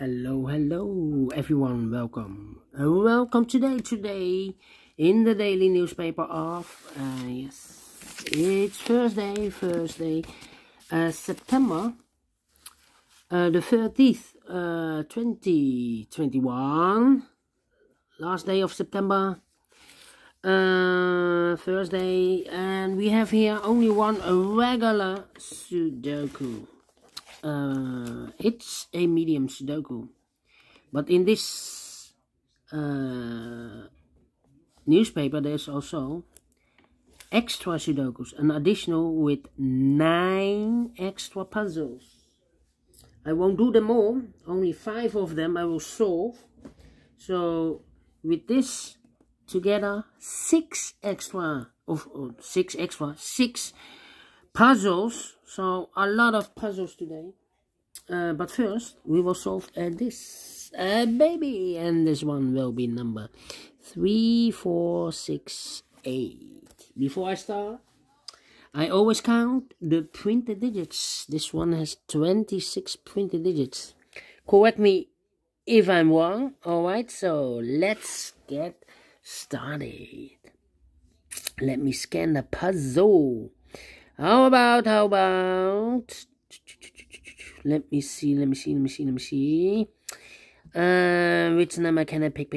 Hello everyone, welcome today in the daily newspaper of yes, it's Thursday, September the 30th, 2021, last day of September, Thursday, and we have here only one regular Sudoku. It's a medium Sudoku, but in this newspaper there's also extra Sudokus, an additional with 9 extra puzzles. I won't do them all, only 5 of them I will solve. So with this together, 6 puzzles, so a lot of puzzles today. But first we will solve this baby, and this one will be number 3, 4, 6, 8. Before I start, I always count the printed digits. This one has 26 printed digits. Correct me if I'm wrong. Alright, so let's get started. Let me scan the puzzle. How about let me see. Which number can I pick?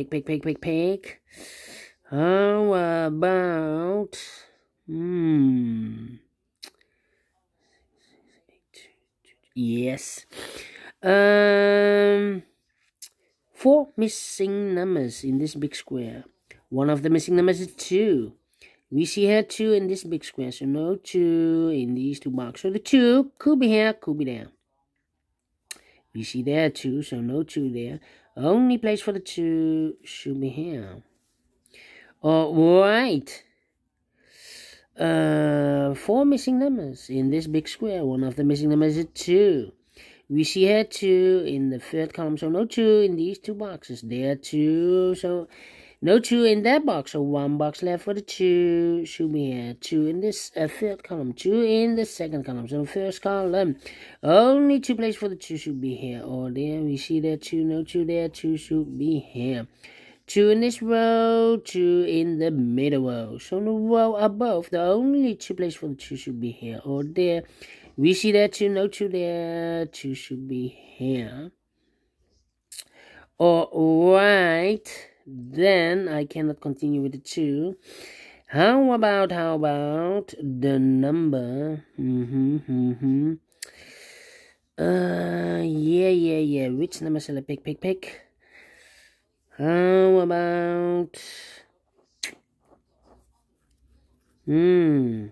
How about yes. 4 missing numbers in this big square. One of the missing numbers is 2. We see here 2 in this big square, so no 2 in these 2 boxes. So the 2 could be here, could be there. We see there 2, so no 2 there. Only place for the 2 should be here. Alright. 4 missing numbers in this big square. One of the missing numbers is 2. We see here 2 in the 3rd column, so no 2 in these 2 boxes. There 2, so no 2 in that box, so 1 box left for the 2 should be here. 2 in this 3rd column, 2 in the 2nd column, so the 1st column. Only 2 places for the 2 should be here or there. We see there 2, no 2 there, 2 should be here. 2 in this row, 2 in the middle row. So in the row above, the only 2 places for the 2 should be here or there. We see there 2, no 2 there, 2 should be here. Alright. Then I cannot continue with the 2. How about the number? Yeah. Which number shall I pick? How about the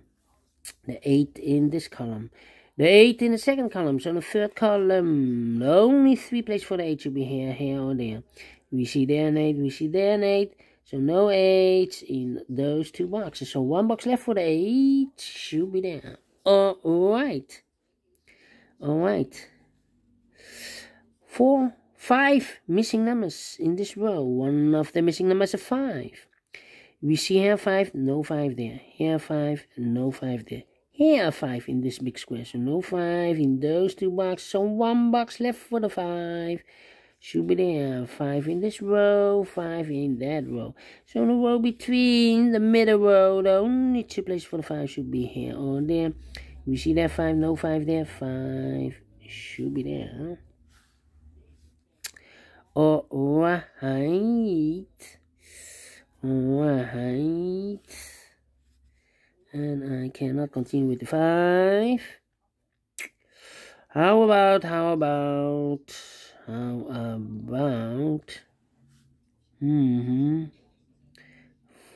8 in this column? The 8 in the 2nd column. So in the 3rd column, only 3 places for the 8 should be here or there. We see there an 8, we see there an 8. So no 8 in those 2 boxes. So 1 box left for the 8 should be there. Alright. 5 missing numbers in this row. One of the missing numbers is 5. We see here 5, no 5 there. Here 5, no 5 there. Here 5 in this big square. So no 5 in those 2 boxes. So 1 box left for the 5. Should be there. 5 in this row, 5 in that row. So in the row between the middle row, the only 2 places for the 5 should be here or there. We see there 5, no 5 there, 5 should be there. Alright. And I cannot continue with the 5. How about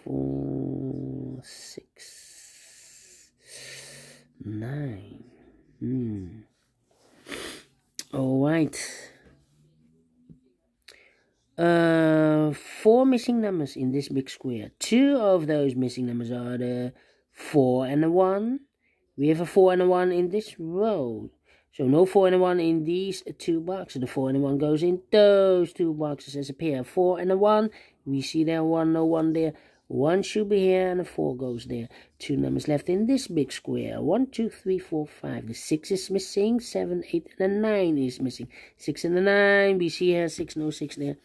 4, 6, 9. Alright. 4 missing numbers in this big square. 2 of those missing numbers are the 4 and the 1. We have a 4 and a 1 in this row. So no 4 and a 1 in these 2 boxes. The 4 and a 1 goes in those 2 boxes as a pair. 4 and a 1. We see there 1, no 1 there. 1 should be here, and a 4 goes there. 2 numbers left in this big square. 1, 2, 3, 4, 5. The 6 is missing. 7, 8, and the 9 is missing. 6 and the 9. We see here 6, no 6 there.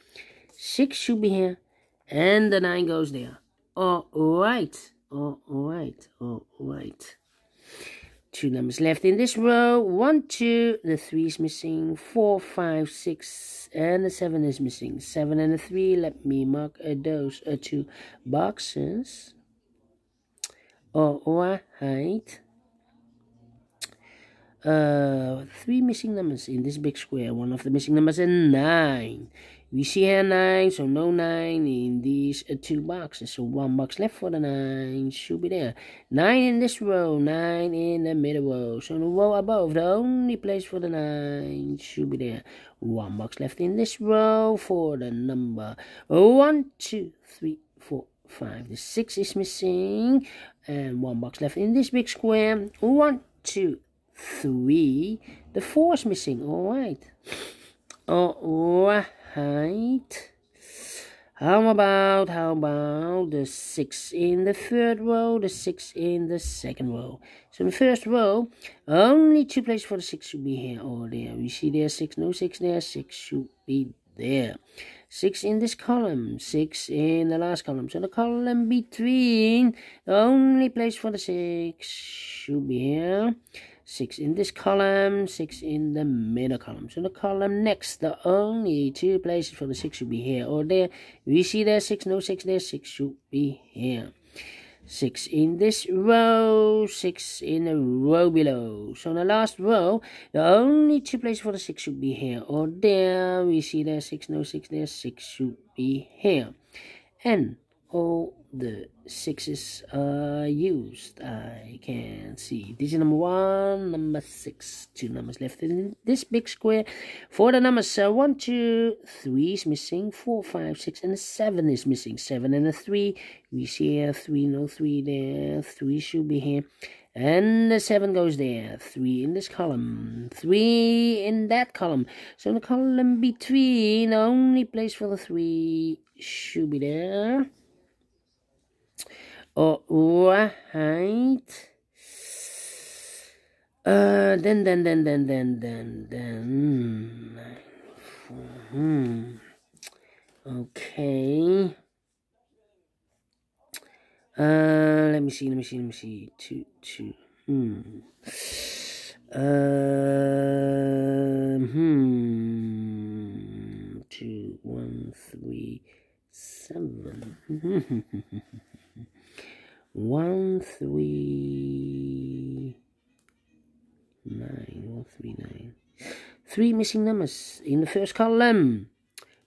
6 should be here, and the 9 goes there. Alright. Alright. 2 numbers left in this row. 1, 2. The 3 is missing. 4, 5, 6, and the 7 is missing. 7 and the 3. Let me mark those 2 boxes. Alright. 3 missing numbers in this big square. One of the missing numbers is 9. We see here 9, so no 9 in these 2 boxes. So 1 box left for the 9 should be there. 9 in this row, 9 in the middle row. So the row above, the only place for the 9 should be there. 1 box left in this row for the number 1, 2, 3, 4, 5. The 6 is missing. And 1 box left in this big square. 1, 2, 3. The 4 is missing. Alright. Alright. How about the 6 in the 3rd row, the 6 in the 2nd row? So in the 1st row, only 2 places for the 6 should be here or there. We see there 6, no 6 there, 6 should be there. 6 in this column, 6 in the last column. So the column between, the only place for the 6 should be here. 6 in this column, 6 in the middle column. So the column next, the only 2 places for the 6 should be here or there. We see there 6, no 6 there, 6 should be here. 6 in this row, 6 in the row below. So in the last row, the only 2 places for the 6 should be here or there. We see there 6, no 6 there, 6 should be here. And all the 6s are used. I can see digit number 1, number 6. 2 numbers left in this big square. For the numbers 1, 2, 3 is missing. 4, 5, 6, and 7 is missing. 7 and a 3. We see here 3, no 3 there. 3 should be here. And the 7 goes there. 3 in this column. 3 in that column. So in the column between, the only place for the 3 should be there. Alright. Then. Okay. Let me see. 2. 2, 1, 3, 7. 1, 3, 9. 1, 3, 9. 3 missing numbers in the first column.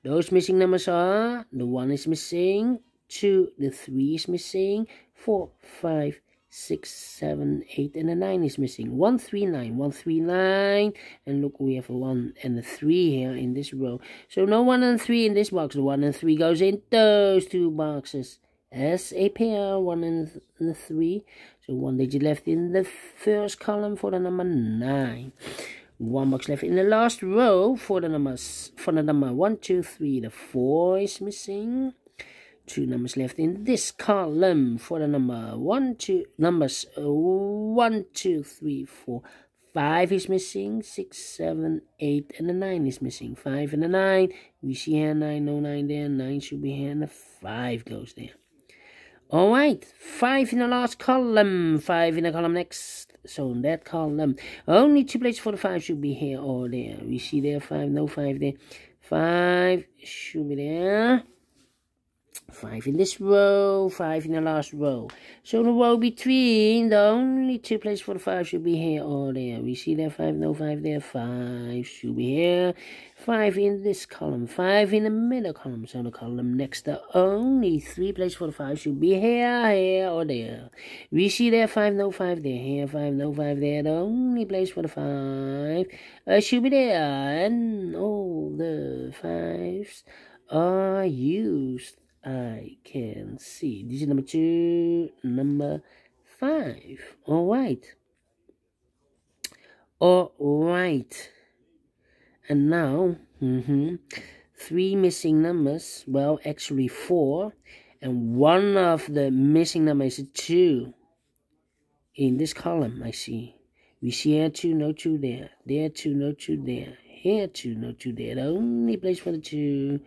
Those missing numbers are, the 1 is missing, 2, the 3 is missing, 4, 5, 6, 7, 8, and the 9 is missing. 1, 3, 9. 1, 3, 9. And look, we have a 1 and a 3 here in this row. So no 1 and 3 in this box. The 1 and 3 goes in those 2 boxes as a pair. 1 and the 3. So 1 digit left in the first column for the number 9. 1 box left in the last row for the numbers, for the number 1, 2, 3. The 4 is missing. 2 numbers left in this column for the number 1, 2, numbers 1, 2, 3, 4. 5 is missing. 6, 7, 8, and the 9 is missing. 5 and the 9. We see here 9, no 9 there. 9 should be here, and the 5 goes there. Alright, 5 in the last column, 5 in the column next. So in that column, only 2 places for the 5 should be here or there. We see there 5, no 5 there. 5 should be there. 5 in this row, 5 in the last row. So the row between, the only 2 places for the 5 should be here or there. We see there 5, no 5 there. 5 should be here. 5 in this column, 5 in the middle column. So the column next, the only 3 places for the 5 should be here or there. We see there 5, no 5 there. Here 5, no 5 there. The only place for the 5 should be there. And all the 5s are used. I can see. This is number 2, number 5. Alright. Alright. And now, 3 missing numbers. Well, actually 4. And one of the missing numbers is 2 in this column. I see. We see here 2, no 2 there. There 2, no 2 there. Here 2, no 2 there. The only place for the 2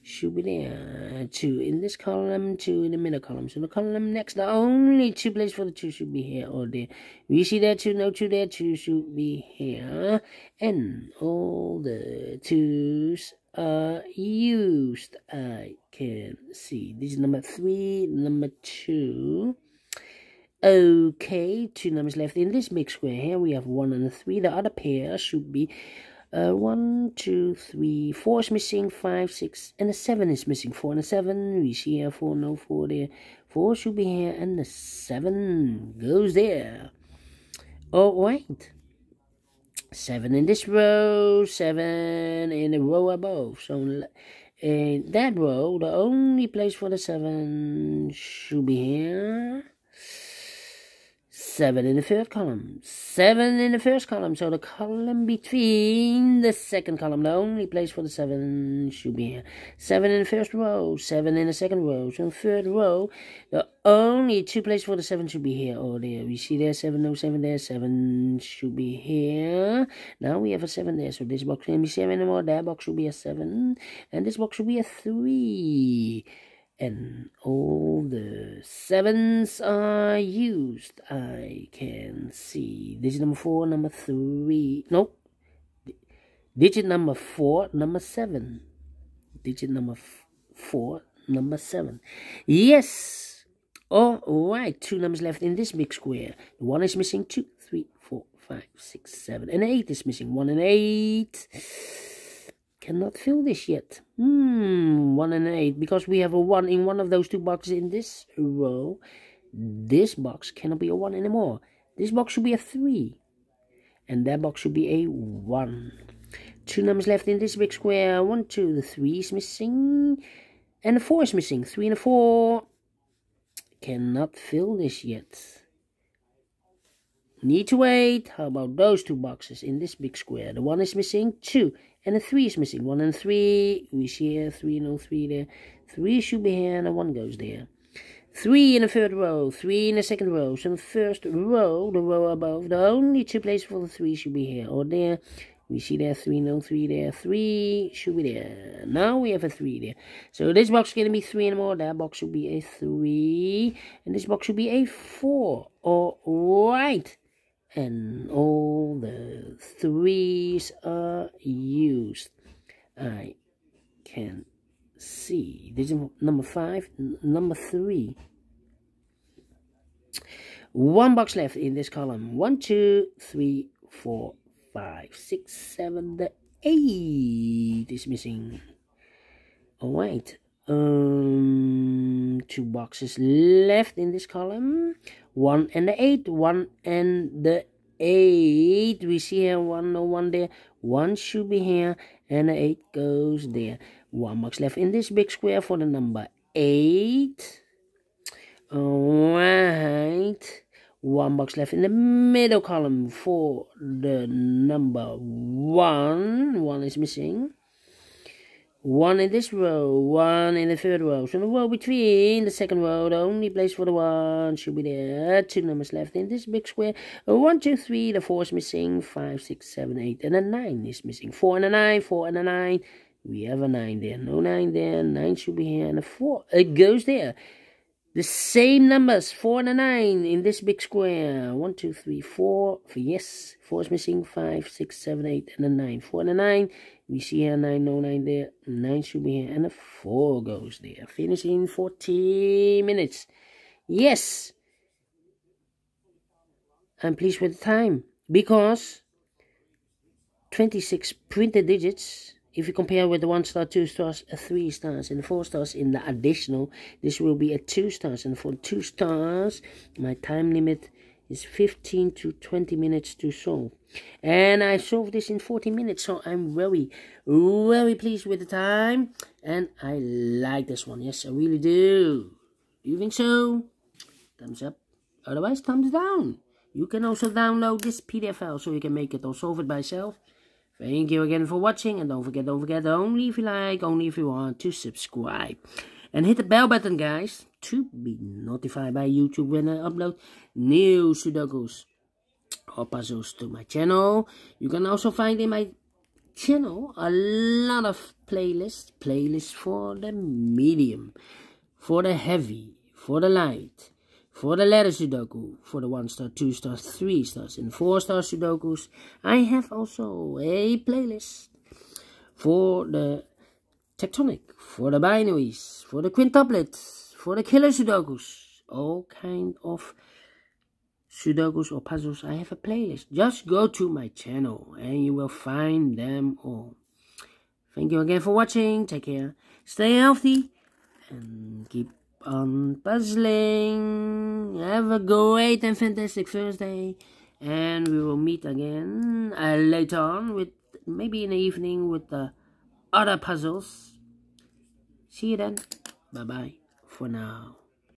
should be there. 2 in this column, 2 in the middle column. So the column next, the only 2 places for the 2 should be here or there. We see there 2, no 2 there. 2 should be here. And all the 2's are used. I can see. This is number 3, number 2. Okay, 2 numbers left in this big square. Here we have 1 and a 3. The other pair should be 1, 2, 3, 4 is missing, 5, 6, and a 7 is missing. 4 and a 7. We see here 4, no 4 there. 4 should be here, and the 7 goes there. Oh, wait. 7 in this row, 7 in the row above. So in that row, the only place for the 7 should be here. 7 in the third column, 7 in the first column, so the column between the second column, the only place for the 7 should be here. 7 in the first row, 7 in the second row, so in the third row, the only 2 places for the 7 should be here or there. We see there 7, no 7 there, 7 should be here. Now we have a 7 there, so this box can be 7 anymore, that box should be a 7, and this box should be a 3. And all the 7's are used. I can see. Digit number 4, number 3. Nope. Digit number 4, number 7. Digit number 4, number 7. Yes. All right. 2 numbers left in this big square. 1 is missing. 2, 3, 4, 5, 6, 7. And 8 is missing. 1 and 8. Cannot fill this yet. 1 and 8, because we have a 1 in one of those 2 boxes in this row. This box cannot be a 1 anymore. This box should be a 3, and that box should be a 1. 2 numbers left in this big square. 1, 2, the 3 is missing, and the 4 is missing. 3 and a 4 cannot fill this yet. Need to wait. How about those 2 boxes in this big square? The 1 is missing, 2, and the 3 is missing. 1 and 3. We see here 3, no 3 there. 3 should be here, and the 1 goes there. 3 in the third row, 3 in the second row. So in the first row, the row above, the only 2 places for the 3 should be here or there. We see there 3, no 3 there. 3 should be there. Now we have a 3 there. So this box is going to be 3 anymore. That box should be a 3. And this box should be a 4. All right. And all the 3's are used. I can see. This is number 5, number 3. 1 box left in this column. 1, 2, 3, 4, 5, 6, 7. The 8 is missing. All right. 2 boxes left in this column. 1 and the 8, 1 and the 8. We see here 1, no 1 there. 1 should be here, and the 8 goes there. 1 box left in this big square for the number 8. Alright. 1 box left in the middle column for the number 1. 1 is missing. 1 in this row, 1 in the third row. So the row between the second row, the only place for the 1 should be there. 2 numbers left in this big square. 1, 2, 3, the 4 is missing. 5, 6, 7, 8, and a 9 is missing. 4 and a 9, 4 and a 9. We have a 9 there. No 9 there. 9 should be here, and a 4. It goes there. The same numbers, 4 and a 9 in this big square. 1, 2, 3, 4. Yes, 4 is missing. 5, 6, 7, 8, and a 9. 4 and a 9. We see here 9, no 9 there. 9 should be here, and a 4 goes there. Finish in 40 minutes. Yes. I'm pleased with the time, because 26 printed digits. If you compare with the 1 star, 2 stars, 3 stars, and 4 stars in the additional, this will be a 2 stars. And for 2 stars, my time limit is 15 to 20 minutes to solve. And I solved this in 40 minutes, so I'm very, very pleased with the time. And I like this one. Yes, I really do. Do you think so? Thumbs up. Otherwise, thumbs down. You can also download this PDF file so you can make it or solve it by yourself. Thank you again for watching, and don't forget, only if you like, only if you want to subscribe. And hit the bell button, guys, to be notified by YouTube when I upload new Sudokus or puzzles to my channel. You can also find in my channel a lot of playlists for the medium, for the heavy, for the light, for the letter Sudoku, for the 1-star, 2-star, 3-stars, and 4-star Sudokus. I have also a playlist for the tectonic, for the binaries, for the quintuplets, for the killer Sudokus, all kind of Sudokus or puzzles. I have a playlist. Just go to my channel and you will find them all. Thank you again for watching. Take care. Stay healthy and keep on puzzling. Have a great and fantastic Thursday. And we will meet again later on, with maybe in the evening, with the other puzzles. See you then. Bye bye for now.